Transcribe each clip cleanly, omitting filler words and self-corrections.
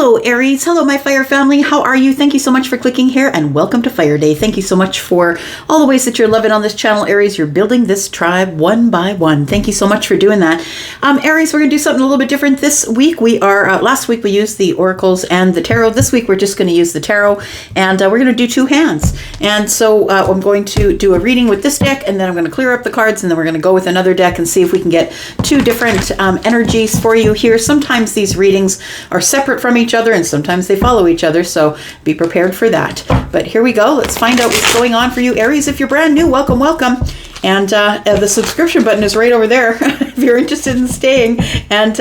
Hello Aries, hello my fire family, how are you? Thank you so much for clicking here and welcome to Fire Day. Thank you so much for all the ways that you're loving on this channel, Aries. You're building this tribe one by one. Thank you so much for doing that. Aries, we're going to do something a little bit different this week. Last week we used the oracles and the tarot. This week we're just going to use the tarot and we're going to do two hands. And so I'm going to do a reading with this deck and then I'm going to clear up the cards and then we're going to go with another deck and see if we can get two different energies for you here. Sometimes these readings are separate from each other and sometimes they follow each other, so be prepared for that. But here we go. Let's find out what's going on for you, Aries. If you're brand new, welcome, welcome. And the subscription button is right over there if you're interested in staying. And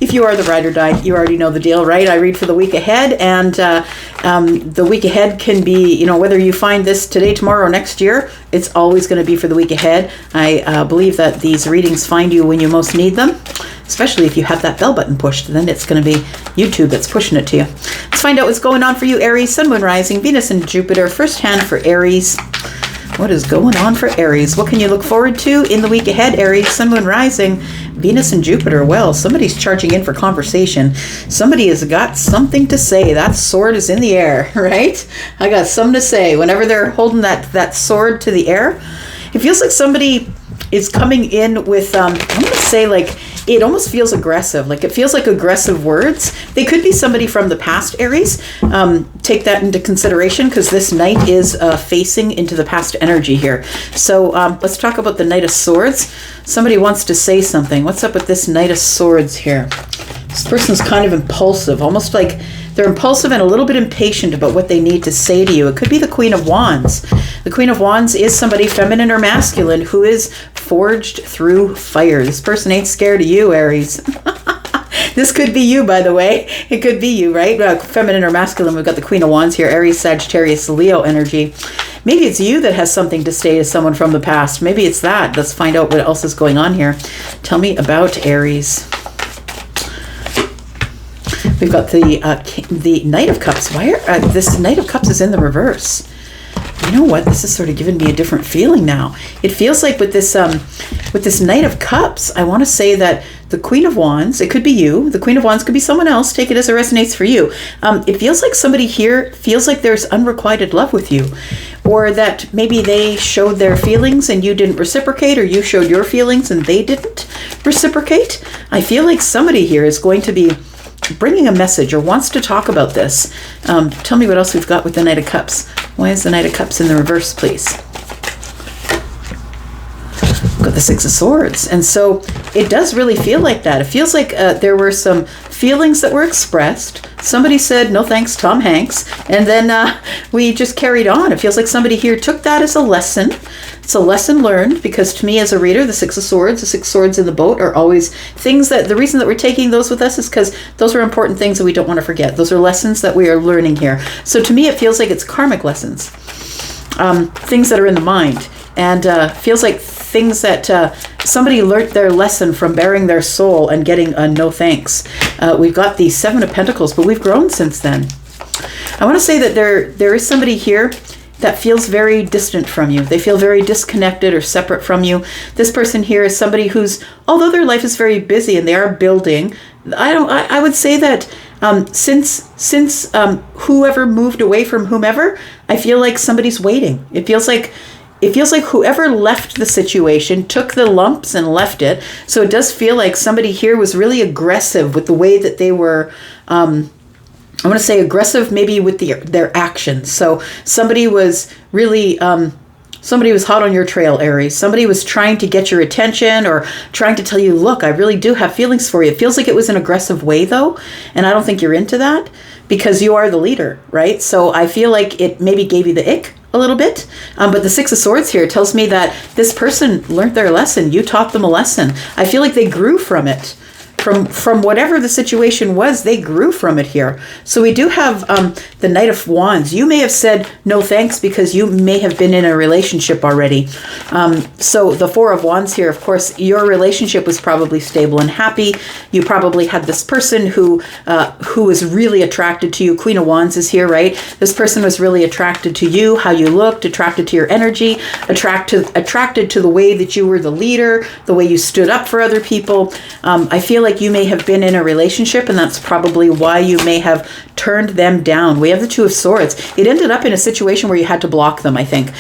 if you are the ride or die, you already know the deal, right? I read for the week ahead, and the week ahead can be, whether you find this today, tomorrow, or next year, it's always going to be for the week ahead. I believe that these readings find you when you most need them, especially if you have that bell button pushed. Then it's going to be YouTube that's pushing it to you. Let's find out what's going on for you, Aries. Sun, Moon, Rising, Venus, and Jupiter. First hand for Aries. What is going on for Aries? What can you look forward to in the week ahead, Aries? Sun, Moon, Rising, Venus, and Jupiter. Well, somebody's charging in for conversation. Somebody has got something to say. That sword is in the air, right? I got something to say. Whenever they're holding that sword to the air, it feels like somebody is coming in with, I'm going to say, like, it almost feels aggressive. Like, it feels like aggressive words. They could be somebody from the past, Aries. Take that into consideration because this Knight is facing into the past energy here. So let's talk about the Knight of Swords. Somebody wants to say something. What's up with this Knight of Swords here? This person's kind of impulsive, almost like they're impulsive and a little bit impatient about what they need to say to you. It could be the Queen of Wands. The Queen of Wands is somebody feminine or masculine who is forged through fire. This person ain't scared of you, Aries. This could be you, by the way. It could be you, right? Feminine or masculine, we've got the Queen of Wands here, Aries, Sagittarius, Leo energy. Maybe it's you that has something to say to someone from the past. Maybe it's that. Let's find out what else is going on here. Tell me about Aries. We've got the Knight of Cups. Why are this Knight of Cups is in the reverse? You know what? This is sort of giving me a different feeling now. It feels like with this Knight of Cups, I want to say that the Queen of Wands, it could be you. The Queen of Wands could be someone else. Take it as it resonates for you. It feels like somebody here feels like there's unrequited love with you, or that maybe they showed their feelings and you didn't reciprocate, or you showed your feelings and they didn't reciprocate. I feel like somebody here is going to be bringing a message or wants to talk about this. Tell me what else we've got with the Knight of Cups. Why is the Knight of Cups in the reverse, please? We've got the Six of Swords. And so it does really feel like that. It feels like there were some feelings that were expressed. Somebody said, no thanks, Tom Hanks. And then we just carried on. It feels like somebody here took that as a lesson. It's a lesson learned, because to me as a reader, the Six of Swords, the six swords in the boat are always things that, the reason that we're taking those with us is because those are important things that we don't want to forget. Those are lessons that we are learning here. So to me, it feels like it's karmic lessons, things that are in the mind, and feels like things that somebody learned their lesson from bearing their soul and getting a no thanks. We've got the Seven of Pentacles, but we've grown since then. I want to say that there is somebody here that feels very distant from you. They feel very disconnected or separate from you. This person here is somebody who's, although their life is very busy and they are building, I would say that since whoever moved away from whomever, I feel like somebody's waiting. It feels like whoever left the situation took the lumps and left it. So it does feel like somebody here was really aggressive with the way that they were, I want to say aggressive maybe with their actions. So somebody was really, somebody was hot on your trail, Aries. Somebody was trying to get your attention or trying to tell you, look, I really do have feelings for you. It feels like it was an aggressive way though. And I don't think you're into that because you are the leader, right? So I feel like it maybe gave you the ick a little bit. But the Six of Swords here tells me that this person learned their lesson. You taught them a lesson. I feel like they grew from it. From whatever the situation was, they grew from it here. So we do have the Knight of Wands. You may have said no thanks because you may have been in a relationship already. So the Four of Wands here, of course, your relationship was probably stable and happy. You probably had this person who was really attracted to you. Queen of Wands is here, right? This person was really attracted to you, how you looked, attracted to your energy, attracted to the way that you were the leader, the way you stood up for other people. I feel like you may have been in a relationship, and that's probably why you may have turned them down. We have the Two of Swords. It ended up in a situation where you had to block them, I think.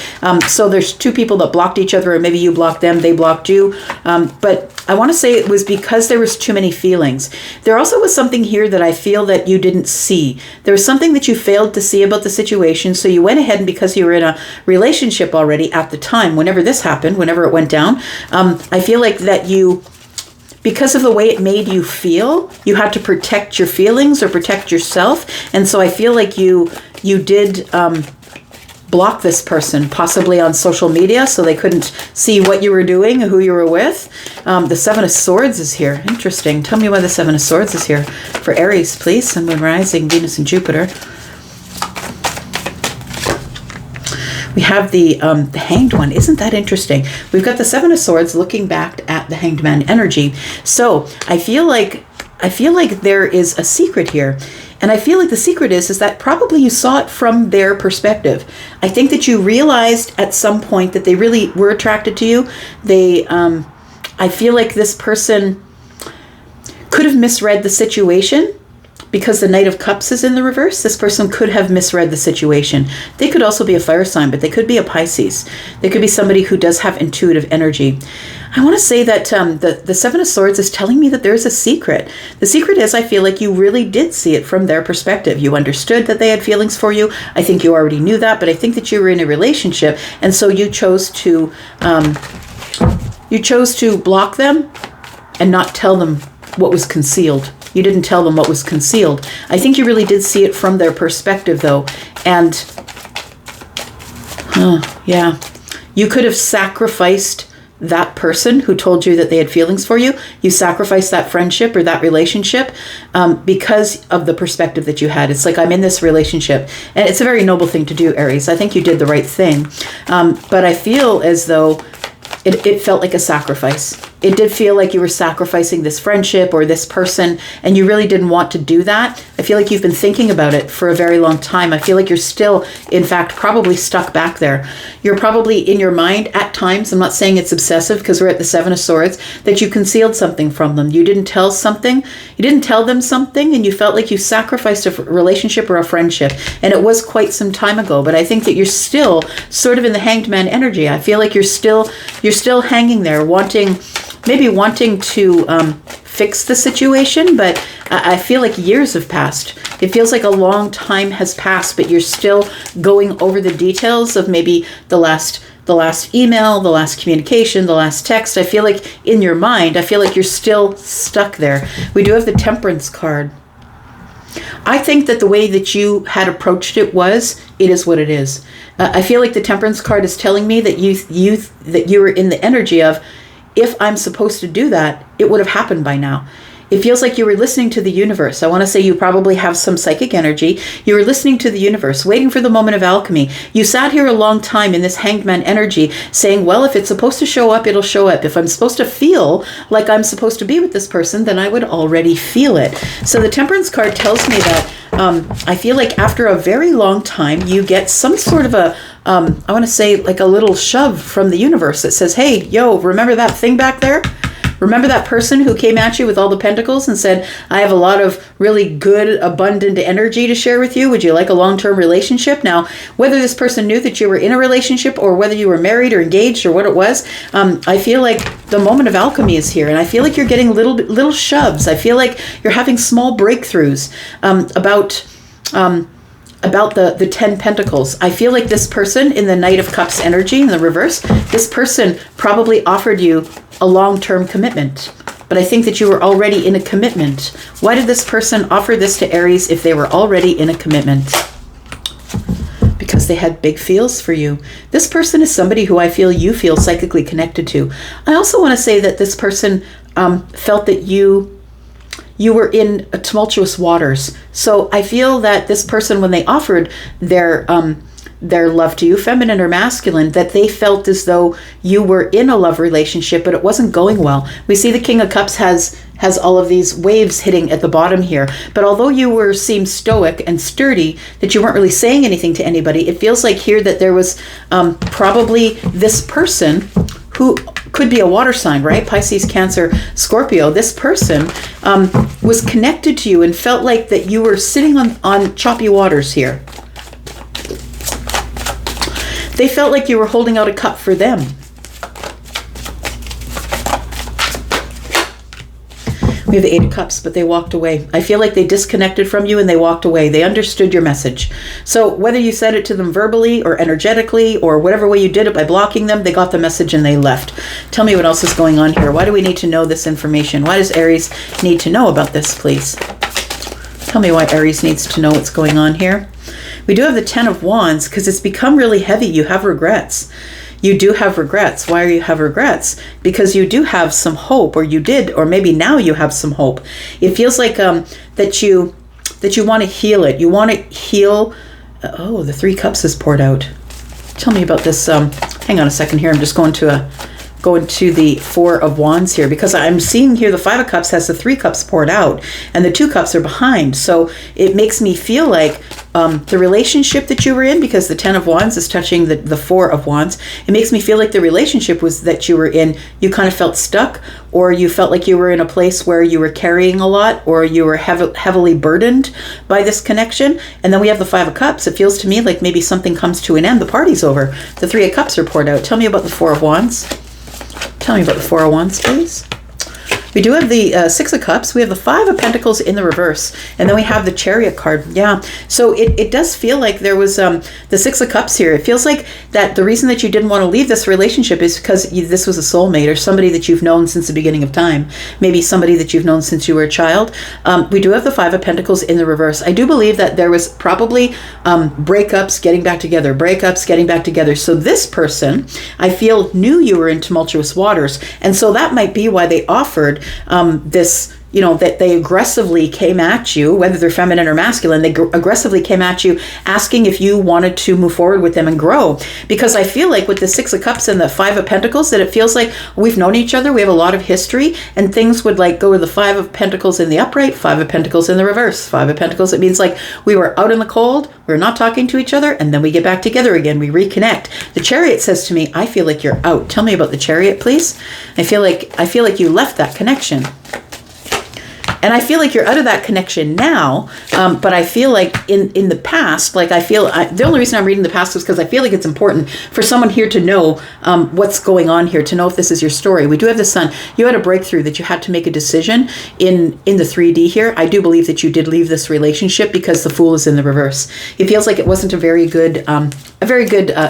So there's two people that blocked each other, or maybe you blocked them, they blocked you. But I want to say it was because there was too many feelings. There also was something here that I feel that you didn't see. There was something that you failed to see about the situation. So you went ahead, and because you were in a relationship already at the time, whenever this happened, whenever it went down, I feel like that you, because of the way it made you feel, you had to protect your feelings or protect yourself. And so I feel like you did block this person, possibly on social media, so they couldn't see what you were doing, who you were with. The Seven of Swords is here. Interesting. Tell me why the Seven of Swords is here for Aries, please. Sun, Moon, Rising, Venus, and Jupiter. We have the Hanged One. Isn't that interesting? We've got the Seven of Swords looking back at the Hanged Man energy. So I feel like there is a secret here. And I feel like the secret is that probably you saw it from their perspective. I think that you realized at some point that they really were attracted to you. I feel like this person could have misread the situation. Because the Knight of Cups is in the reverse, this person could have misread the situation. They could also be a fire sign, but they could be a Pisces. They could be somebody who does have intuitive energy. I want to say that the Seven of Swords is telling me that there's a secret. The secret is, I feel like you really did see it from their perspective. You understood that they had feelings for you. I think you already knew that, but I think that you were in a relationship, and so you chose to block them and not tell them what was concealed. You didn't tell them what was concealed. I think you really did see it from their perspective, though. And, yeah, you could have sacrificed that person who told you that they had feelings for you. You sacrificed that friendship or that relationship because of the perspective that you had. It's like, I'm in this relationship. And it's a very noble thing to do, Aries. I think you did the right thing. But I feel as though it felt like a sacrifice. It did feel like you were sacrificing this friendship or this person, and you really didn't want to do that. I feel like you've been thinking about it for a very long time. I feel like you're still, in fact, probably stuck back there. You're probably in your mind at times, I'm not saying it's obsessive because we're at the Seven of Swords, that you concealed something from them. You didn't tell them something, and you felt like you sacrificed a relationship or a friendship. And it was quite some time ago, but I think that you're still sort of in the Hanged Man energy. I feel like you're still hanging there, wanting to fix the situation, but I feel like years have passed. It feels like a long time has passed, but you're still going over the details of maybe the last email, the last communication, the last text. I feel like in your mind, I feel like you're still stuck there. We do have the Temperance card. I think that the way that you had approached it is what it is. I feel like the Temperance card is telling me that you were in the energy of, if I'm supposed to do that, it would have happened by now. It feels like you were listening to the universe. I want to say you probably have some psychic energy. You were listening to the universe, waiting for the moment of alchemy. You sat here a long time in this Hanged Man energy saying, well, if it's supposed to show up, it'll show up. If I'm supposed to feel like I'm supposed to be with this person, then I would already feel it. So the Temperance card tells me that I feel like after a very long time, you get some sort of I want to say like a little shove from the universe that says, hey, yo, remember that thing back there? Remember that person who came at you with all the pentacles and said, I have a lot of really good, abundant energy to share with you. Would you like a long-term relationship? Now, whether this person knew that you were in a relationship or whether you were married or engaged or what it was, I feel like the moment of alchemy is here. And I feel like you're getting little shoves. I feel like you're having small breakthroughs about the 10 Pentacles. I feel like this person in the Knight of Cups energy in the reverse, this person probably offered you a long-term commitment. But I think that you were already in a commitment. Why did this person offer this to Aries if they were already in a commitment? Because they had big feels for you. This person is somebody who I feel you feel psychically connected to. I also want to say that this person felt that you were in tumultuous waters. So I feel that this person, when they offered their love to you, feminine or masculine, that they felt as though you were in a love relationship, but it wasn't going well. We see the King of Cups has all of these waves hitting at the bottom here. But although you seemed stoic and sturdy, that you weren't really saying anything to anybody, it feels like here that there was probably this person who could be a water sign, right? Pisces, Cancer, Scorpio. This person was connected to you and felt like that you were sitting on choppy waters here. They felt like you were holding out a cup for them. We have the Eight of Cups, but they walked away. I feel like they disconnected from you and they walked away. They understood your message. So whether you said it to them verbally or energetically or whatever way you did it by blocking them, they got the message and they left. Tell me what else is going on here. Why do we need to know this information? Why does Aries need to know about this, please? Tell me why Aries needs to know what's going on here. We do have the Ten of Wands because it's become really heavy. You have regrets. You do have regrets. Why do you have regrets? Because you do have some hope, or you did, or maybe now you have some hope. It feels like that you want to heal it. You want to heal. Oh, the Three Cups is poured out. Tell me about this. Hang on a second here. I'm just going to the Four of Wands here, because I'm seeing here the Five of Cups has the Three Cups poured out and the Two Cups are behind. So it makes me feel like the relationship that you were in, because the Ten of Wands is touching the Four of Wands, it makes me feel like the relationship was that you were in, you kind of felt stuck, or you felt like you were in a place where you were carrying a lot, or you were heavily burdened by this connection. And then we have the Five of Cups. It feels to me like maybe something comes to an end. The party's over. The Three of Cups are poured out. Tell me about the Four of Wands. Tell me about the Four of Wands, please. We do have the Six of Cups. We have the Five of Pentacles in the reverse. And then we have the Chariot card. Yeah. So it does feel like there was the Six of Cups here. It feels like that the reason that you didn't want to leave this relationship is because this was a soulmate or somebody that you've known since the beginning of time. Maybe somebody that you've known since you were a child. We do have the Five of Pentacles in the reverse. I do believe that there was probably breakups, getting back together, breakups, getting back together. So this person, I feel, knew you were in tumultuous waters. And so that might be why they offered this, that they aggressively came at you, whether they're feminine or masculine, they aggressively came at you asking if you wanted to move forward with them and grow. Because I feel like with the Six of Cups and the Five of Pentacles, that it feels like we've known each other, we have a lot of history, and things would like go to the Five of Pentacles in the upright, Five of Pentacles in the reverse, Five of Pentacles. It means like we were out in the cold, we're not talking to each other, and then we get back together again, we reconnect. The Chariot says to me, I feel like you're out. Tell me about the Chariot, please. I feel like you left that connection. And I feel like you're out of that connection now, but I feel like in the past, like the only reason I'm reading the past is because I feel like it's important for someone here to know what's going on here, to know if this is your story. We do have the Sun. You had a breakthrough that you had to make a decision in the 3D here. I do believe that you did leave this relationship because the Fool is in the reverse. It feels like it wasn't a very good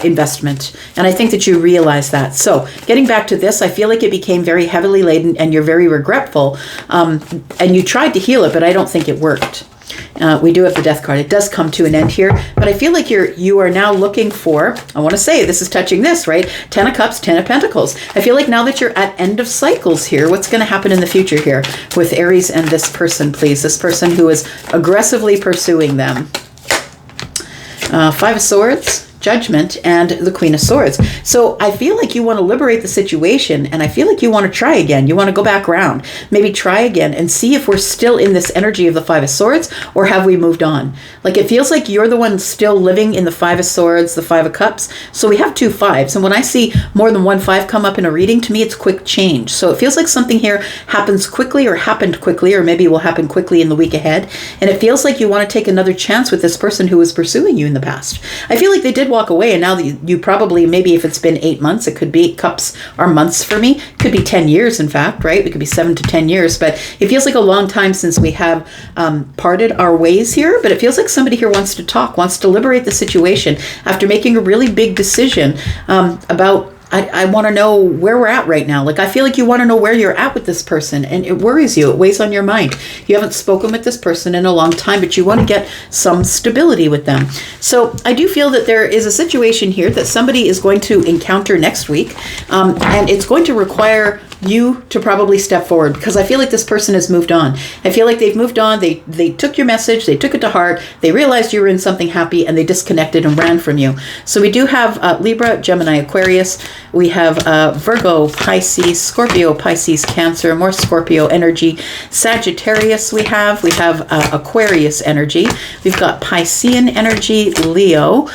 investment. And I think that you realize that. So getting back to this, I feel like it became very heavily laden and you're very regretful. And you tried to heal it, but I don't think it worked. We do have the Death card. It does come to an end here, but I feel like you are now looking for, I want to say this is touching this, right? Ten of Cups, Ten of Pentacles. I feel like now that you're at end of cycles here, what's going to happen in the future here with Aries and this person, please? This person who is aggressively pursuing them. Five of Swords, Judgment, and the Queen of Swords. So I feel like you want to liberate the situation, and I feel like you want to try again. You want to go back around, maybe try again and see if we're still in this energy of the Five of Swords, or have we moved on? Like it feels like you're the one still living in the Five of Swords, the Five of Cups. So we have two fives, and when I see more than one five come up in a reading, to me it's quick change. So it feels like something here happens quickly, or happened quickly, or maybe will happen quickly in the week ahead. And it feels like you want to take another chance with this person who was pursuing you in the past. I feel like they did walk away, and now that you probably, maybe if it's been 8 months, it could be, cups are months for me, it could be 10 years in fact, right? It could be 7 to 10 years, but it feels like a long time since we have parted our ways here. But it feels like somebody here wants to talk, wants to liberate the situation after making a really big decision about, I want to know where we're at right now. Like, I feel like you want to know where you're at with this person, and it worries you. It weighs on your mind. You haven't spoken with this person in a long time, but you want to get some stability with them. So I do feel that there is a situation here that somebody is going to encounter next week, and it's going to require you to probably step forward, because I feel like this person has moved on. I feel like they've moved on. They took your message, they took it to heart, they realized you were in something happy, and they disconnected and ran from you. So we do have Libra, Gemini, Aquarius. We have Virgo, Pisces, Scorpio, Pisces, Cancer, more Scorpio energy. Sagittarius we have Aquarius energy. We've got Piscean energy, Leo.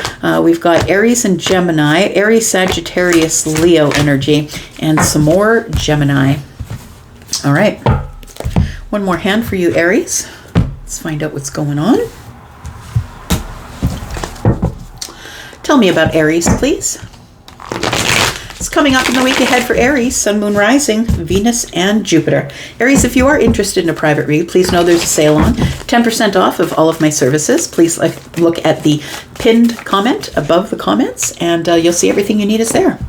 We've got Aries and Gemini, Aries, Sagittarius, Leo energy, and some more Gemini. All right. One more hand for you, Aries. Let's find out what's going on. Tell me about Aries, please. It's coming up in the week ahead for Aries, Sun, Moon, Rising, Venus, and Jupiter. Aries, if you are interested in a private read, please know there's a sale on. 10% off of all of my services. Please look at the pinned comment above the comments, and you'll see everything you need is there.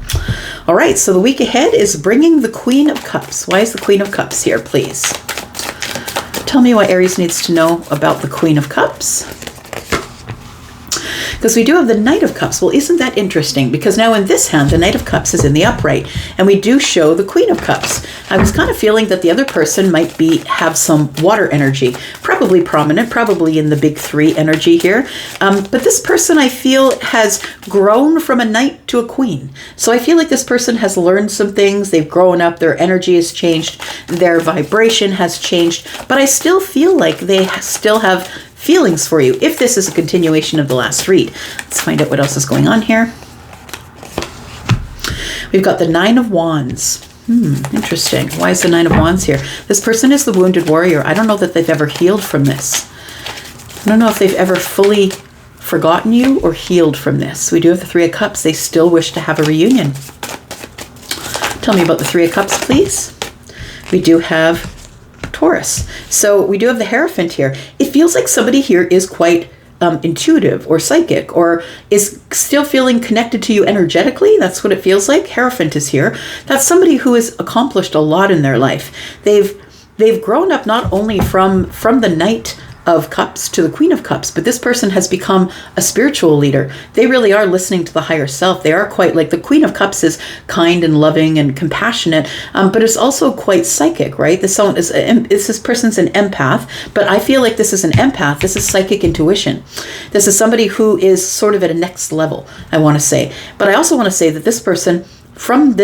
All right, so the week ahead is bringing the Queen of Cups. Why is the Queen of Cups here, please? Tell me what Aries needs to know about the Queen of Cups. Because we do have the Knight of Cups. Well, isn't that interesting? Because now in this hand, the Knight of Cups is in the upright, and we do show the Queen of Cups. I was kind of feeling that the other person might have some water energy, probably prominent, probably in the big three energy here. But this person, I feel, has grown from a knight to a queen. So I feel like this person has learned some things. They've grown up. Their energy has changed. Their vibration has changed. But I still feel like they still have feelings for you, if this is a continuation of the last read. Let's find out what else is going on here. We've got the Nine of Wands. Interesting. Why is the Nine of Wands here? This person is the wounded warrior. I don't know that they've ever healed from this. I don't know if they've ever fully forgotten you or healed from this. We do have the Three of Cups. They still wish to have a reunion. Tell me about the Three of Cups, please. We do have Taurus. So we do have the Hierophant here. It feels like somebody here is quite intuitive or psychic, or is still feeling connected to you energetically. That's what it feels like. Hierophant is here. That's somebody who has accomplished a lot in their life. They've grown up not only from the Knight of Cups to the Queen of Cups, but this person has become a spiritual leader. They really are listening to the higher self. They are quite like the Queen of Cups is kind and loving and compassionate, but it's also quite psychic, right? This person's an empath, but I feel like this is an empath. This is psychic intuition. This is somebody who is sort of at a next level, I want to say. But I also want to say that this person, from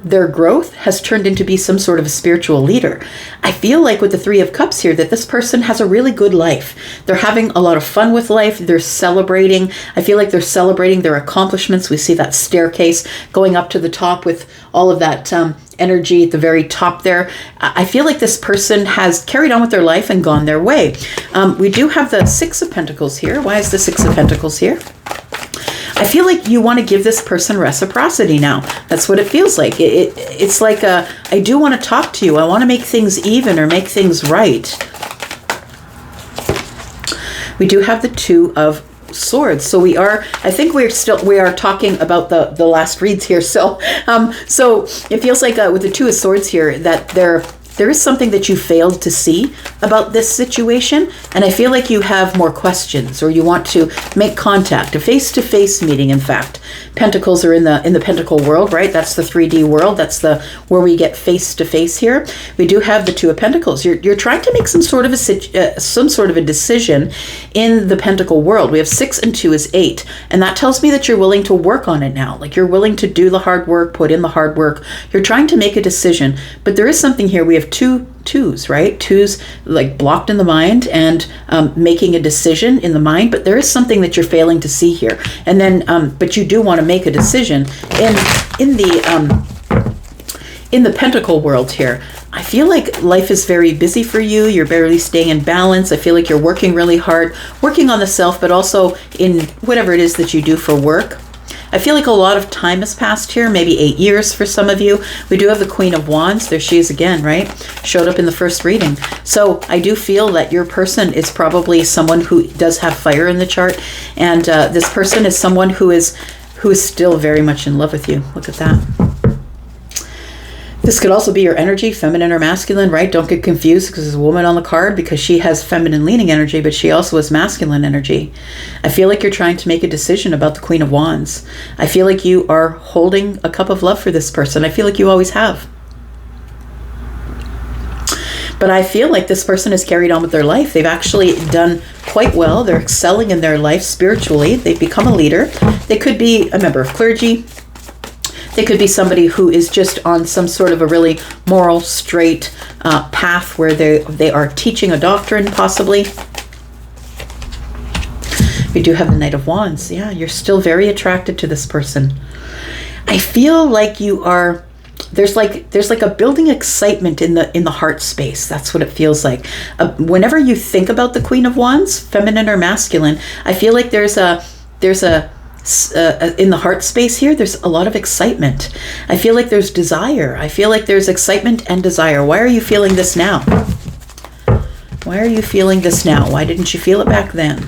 their growth, has turned into be some sort of a spiritual leader. I feel like with the Three of Cups here that this person has a really good life. They're having a lot of fun with life. They're celebrating. I feel like they're celebrating their accomplishments. We see that staircase going up to the top with all of that energy at the very top there. I feel like this person has carried on with their life and gone their way. We do have the Six of Pentacles here. Why is the Six of Pentacles here? I feel like you want to give this person reciprocity now. That's what it feels like. It's like I do want to talk to you. I want to make things even or make things right. We do have the Two of Swords. So I think we are talking about the last reads here. So it feels like with the Two of Swords here that there is something that you failed to see about this situation, and I feel like you have more questions, or you want to make contact, a face-to-face meeting. In fact, Pentacles are in the Pentacle world, right? That's the 3D world. That's where we get face-to-face here. We do have the Two of Pentacles. You're trying to make some sort of a decision in the Pentacle world. We have 6 and 2 is 8, and that tells me that you're willing to work on it now. Like you're willing to do the hard work, put in the hard work. You're trying to make a decision, but there is something here. We have two twos, right? Twos like blocked in the mind and making a decision in the mind, but there is something that you're failing to see here. And then, but you do want to make a decision in the Pentacle world here. I feel like life is very busy for you. You're barely staying in balance. I feel like you're working really hard, working on the self, but also in whatever it is that you do for work. I feel like a lot of time has passed here, maybe 8 years for some of you. We do have the Queen of Wands. There she is again, right? Showed up in the first reading. So I do feel that your person is probably someone who does have fire in the chart. And this person is someone who is still very much in love with you. Look at that. This could also be your energy, feminine or masculine, right? Don't get confused because there's a woman on the card, because she has feminine leaning energy, but she also has masculine energy. I feel like you're trying to make a decision about the Queen of Wands. I feel like you are holding a cup of love for this person. I feel like you always have. But I feel like this person has carried on with their life. They've actually done quite well. They're excelling in their life spiritually. They've become a leader. They could be a member of clergy. They could be somebody who is just on some sort of a really moral, straight path where they are teaching a doctrine, possibly. We do have the Knight of Wands. Yeah, you're still very attracted to this person. I feel like you are... There's like a building excitement in the heart space. That's what it feels like. Whenever you think about the Queen of Wands, feminine or masculine, I feel like there's a in the heart space here, there's a lot of excitement. I feel like there's desire. I feel like there's excitement and desire. Why are you feeling this now? Why are you feeling this now? Why didn't you feel it back then?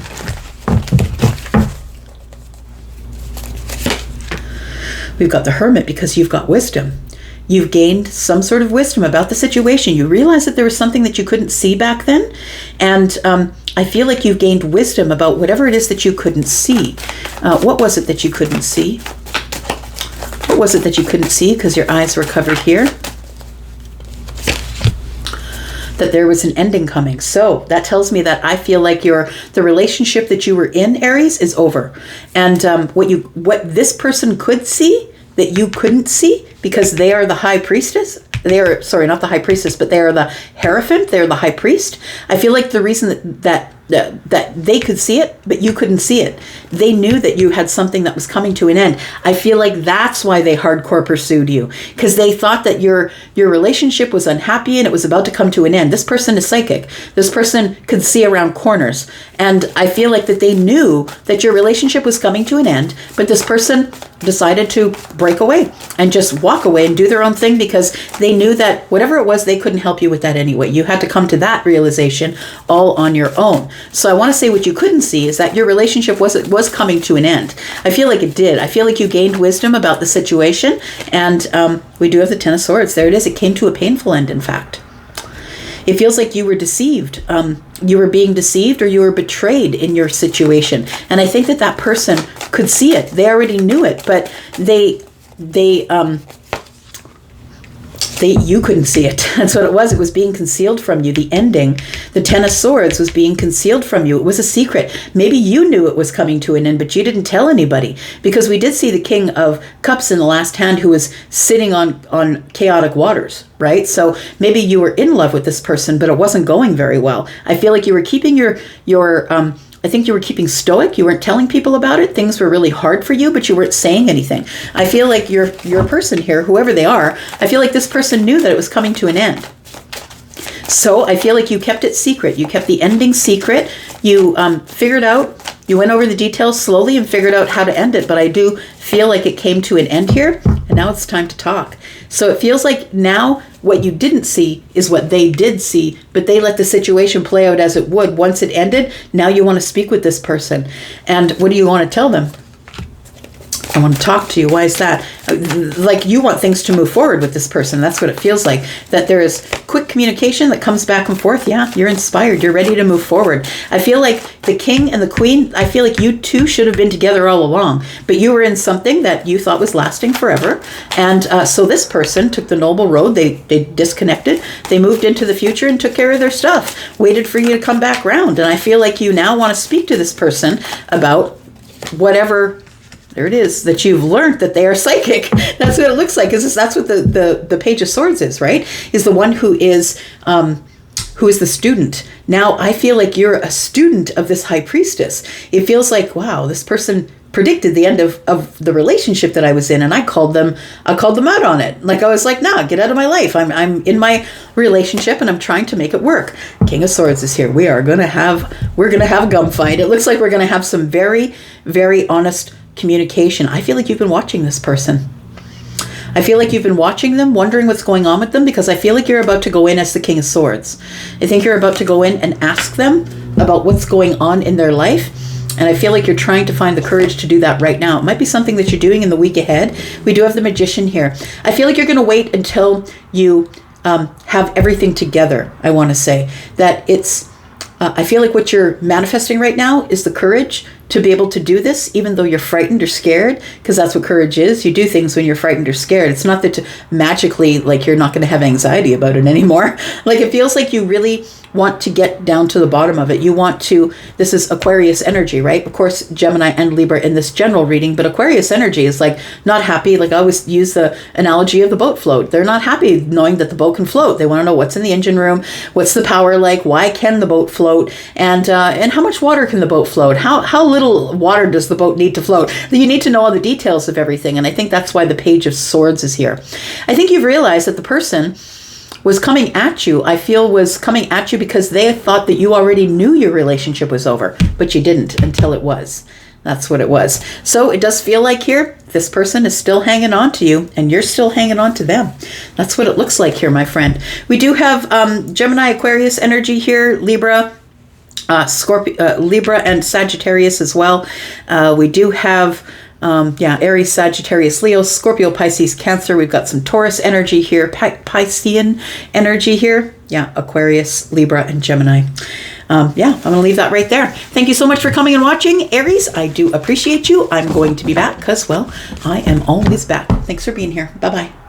We've got the Hermit because you've got wisdom. You've gained some sort of wisdom about the situation. You realize that there was something that you couldn't see back then. And I feel like you've gained wisdom about whatever it is that you couldn't see. What was it that you couldn't see? What was it that you couldn't see because your eyes were covered here? That there was an ending coming. So that tells me that I feel like the relationship that you were in, Aries, is over. And what this person could see that you couldn't see, because they are the High Priestess. They are, sorry, not the High Priestess, but they are the Hierophant. They're the High Priest. I feel like the reason that they could see it, but you couldn't see it. They knew that you had something that was coming to an end. I feel like that's why they hardcore pursued you, because they thought that your relationship was unhappy and it was about to come to an end. This person is psychic. This person could see around corners. And I feel like that they knew that your relationship was coming to an end, but this person decided to break away and just walk away and do their own thing, because they knew that whatever it was, they couldn't help you with that anyway. You had to come to that realization all on your own. So I want to say what you couldn't see is that your relationship was coming to an end. I feel like it did. I feel like you gained wisdom about the situation. And we do have the Ten of Swords. There it is. It came to a painful end, in fact. It feels like you were deceived. You were being deceived, or you were betrayed in your situation. And I think that person could see it. They already knew it, but you couldn't see it. That's what it was. It was being concealed from you. The ending, the Ten of Swords, was being concealed from you. It was a secret. Maybe you knew it was coming to an end, but you didn't tell anybody, because we did see the King of Cups in the last hand, who was sitting on chaotic waters, right? So maybe you were in love with this person, but it wasn't going very well. I feel like you were keeping I think you were keeping stoic. You weren't telling people about it. Things were really hard for you, but you weren't saying anything. I feel like your person here, whoever they are, I feel like this person knew that it was coming to an end. So I feel like you kept it secret. You kept the ending secret. You figured out, you went over the details slowly and figured out how to end it. But I do feel like it came to an end here, and now it's time to talk. So it feels like now what you didn't see is what they did see, but they let the situation play out as it would. Once it ended, now you want to speak with this person. And what do you want to tell them? I want to talk to you. Why is that? Like, you want things to move forward with this person. That's what it feels like. That there is quick communication that comes back and forth. Yeah, you're inspired. You're ready to move forward. I feel like the King and the Queen, I feel like you two should have been together all along. But you were in something that you thought was lasting forever. And so this person took the noble road. They disconnected. They moved into the future and took care of their stuff. Waited for you to come back round. And I feel like you now want to speak to this person about whatever... There it is, that you've learned that they are psychic. That's what it looks like. That's what the Page of Swords is, right? Is the one who is the student. Now, I feel like you're a student of this High Priestess. It feels like, wow, this person predicted the end of the relationship that I was in, and I called them out on it. Like, I was like, nah, get out of my life. I'm in my relationship and I'm trying to make it work. King of Swords is here. We're gonna have a gunfight. It looks like we're gonna have some very, very honest communication. I feel like you've been watching this person. I feel like you've been watching them, wondering what's going on with them, because I feel like you're about to go in as the King of Swords. I think you're about to go in and ask them about what's going on in their life. And I feel like you're trying to find the courage to do that right now. It might be something that you're doing in the week ahead. We do have the Magician here. I feel like you're going to wait until you have everything together, I want to say. That it's, I feel like what you're manifesting right now is the courage to be able to do this, even though you're frightened or scared, because that's what courage is. You do things when you're frightened or scared. It's not that magically, like, you're not going to have anxiety about it anymore. Like, it feels like you really want to get down to the bottom of it. You want to, this is Aquarius energy, right? Of course, Gemini and Libra in this general reading, but Aquarius energy is like not happy. Like, I always use the analogy of the boat float. They're not happy knowing that the boat can float. They want to know what's in the engine room, what's the power like, why can the boat float, and how much water can the boat float? How little water does the boat need to float? You need to know all the details of everything, and I think that's why the Page of Swords is here. I think you've realized that the person was coming at you, I feel was coming at you because they thought that you already knew your relationship was over, but you didn't until it was. That's what it was. So it does feel like here, this person is still hanging on to you and you're still hanging on to them. That's what it looks like here, my friend. We do have Gemini, Aquarius energy here, Libra, Scorpio, Libra and Sagittarius as well. We do have Aries, Sagittarius, Leo, Scorpio, Pisces, Cancer. We've got some Taurus energy here, Piscean energy here. Yeah, Aquarius, Libra, and Gemini. I'm going to leave that right there. Thank you so much for coming and watching, Aries. I do appreciate you. I'm going to be back because, well, I am always back. Thanks for being here. Bye-bye.